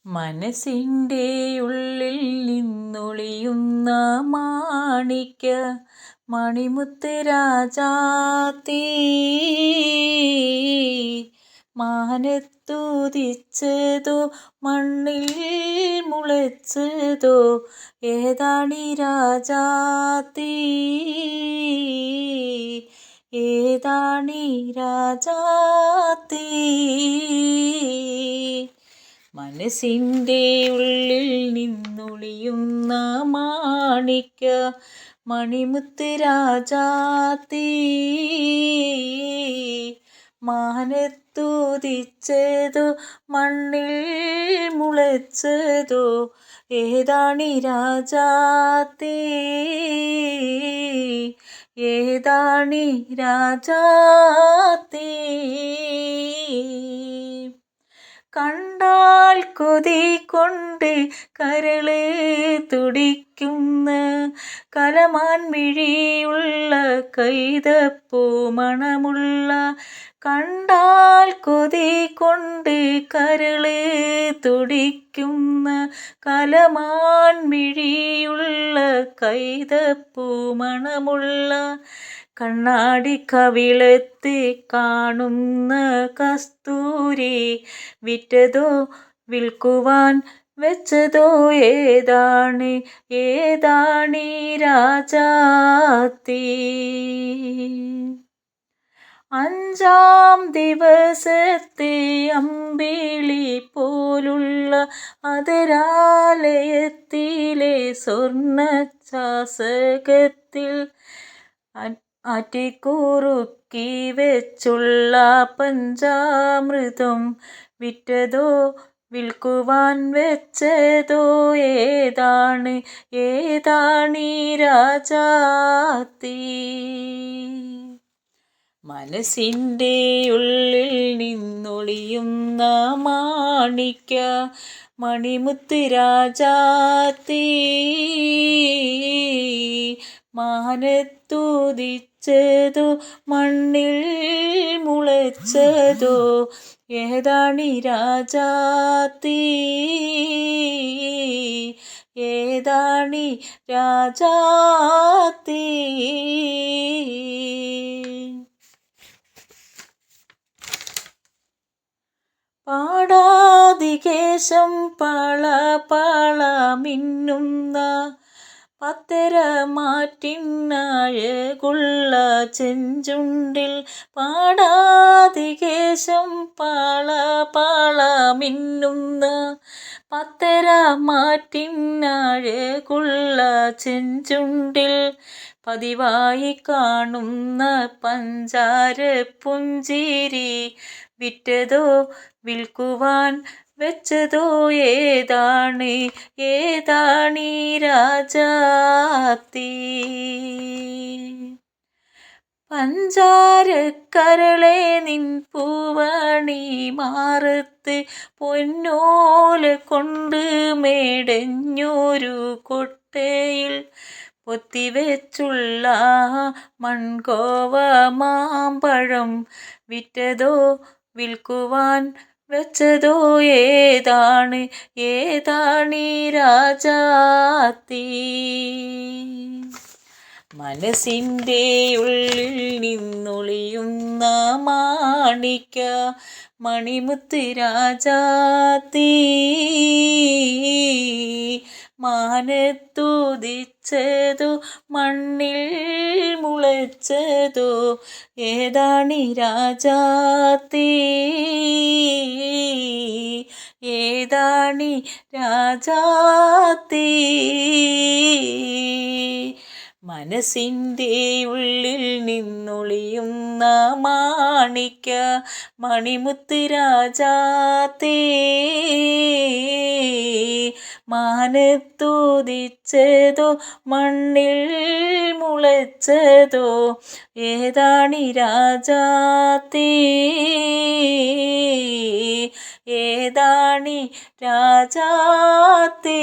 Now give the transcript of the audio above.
മനസ്സിൻ്റെ ഉള്ളിൽ നിന്നൊളിയുന്ന മാണിക്യ മണിമുത്ത് രാജാത്തീ, മാനത്തുദിച്ചതോ മണ്ണിൽ മുളച്ചതോ ഏതാണീ രാജാത്തീ, ഏതാണീ രാജാത്തീ. മനസ്സിൻ്റെ ഉള്ളിൽ നിന്നൊളിയുന്ന മാണിക്യ മണിമുത്ത് രാജാത്തീ, മാനത്തുദിച്ചതോ മണ്ണിൽ മുളച്ചതോ ഏതാണീ രാജാത്തീ, ഏതാണീ രാജാത്തീ. കണ്ടാൽ കൊതി കൊണ്ട് കരള് തുടിക്കുന്ന കലമാൻ മിഴിയുള്ള കൈതപ്പൂ മണമുള്ള, കണ്ടാൽ കൊതി കൊണ്ട് കരള് തുടിക്കുന്ന കലമാൻ മിഴിയുള്ള കൈതപ്പൂ മണമുള്ള, കണ്ണാടി കവിളത്ത് കാണുന്ന കസ്തൂരി വിറ്റതോ വിൽക്കുവാൻ വെച്ചതോ ഏതാണ്, ഏതാണീ രാജാത്തീ. അഞ്ചാം ദിവസത്തെ അമ്പിളി പോലുള്ള അതരാലയത്തിലെ സ്വർണ്ണ ചാസകത്തിൽ ആറ്റിക്കുറുക്കി വെച്ചുള്ള പഞ്ചാമൃതം വിറ്റതോ വിൽക്കുവാൻ വെച്ചതോ ഏതാണ്, ഏതാണീ രാജാത്തീ. മനസ്സിൻ്റെ ഉള്ളിൽ നിന്നൊളിയുന്ന മാണിക്യ മണിമുത്ത് രാജാത്തീ, മാനത്തുദിച്ചതോ മണ്ണിൽ മുളച്ചതോ ഏതാണീ രാജാത്തീ, ഏതാണീ രാജാത്തീ. പാടാതികേശം പള പള മിന്നുന്ന പത്തരമാറ്റിനഴകുള്ള ചെഞ്ചുണ്ടിൽ, പാടാതികേശം പള പള മിന്നുന്ന പത്തരമാറ്റിനഴകുള്ള ചെഞ്ചുണ്ടിൽ, പതിവായി കാണുന്ന പഞ്ചാര പുഞ്ചിരി വിറ്റതോ വിൽക്കുവാൻ വെച്ചതോ ഏതാണ്, ഏതാണീ രാജാത്തീ. പഞ്ചാരക്കരളെ നിൻ പൂവണി മാറത്ത് പൊന്നോല കൊണ്ട് മേടഞ്ഞൊരു കൊട്ടയിൽ പൊത്തിവെച്ചുള്ള മൺകോവ മാമ്പഴം വിറ്റതോ വിൽക്കുവാൻ വെച്ചതോ ഏതാണ്, ഏതാണീ രാജാത്തീ. മനസ്സിൻ്റെ ഉള്ളിൽ നിന്നൊളിയുന്ന മാണിക്യ മണിമുത്ത് രാജാത്തീ, മാനത്തുദിച്ചതോ മണ്ണിൽ മുളച്ചതോ ഏതാണീ രാജാത്തീ, ഏതാണീ രാജാത്തീ. മനസ്സിൻ്റെ ഉള്ളിൽ നിന്നൊളിയുന്ന മാണിക്യ മണിമുത്ത് രാജാത്തീ, മാനത്തുദിച്ചതോ മണ്ണിൽ മുളച്ചതോ ഏതാണീ രാജാത്തീ, ഏതാണീ രാജാത്തീ.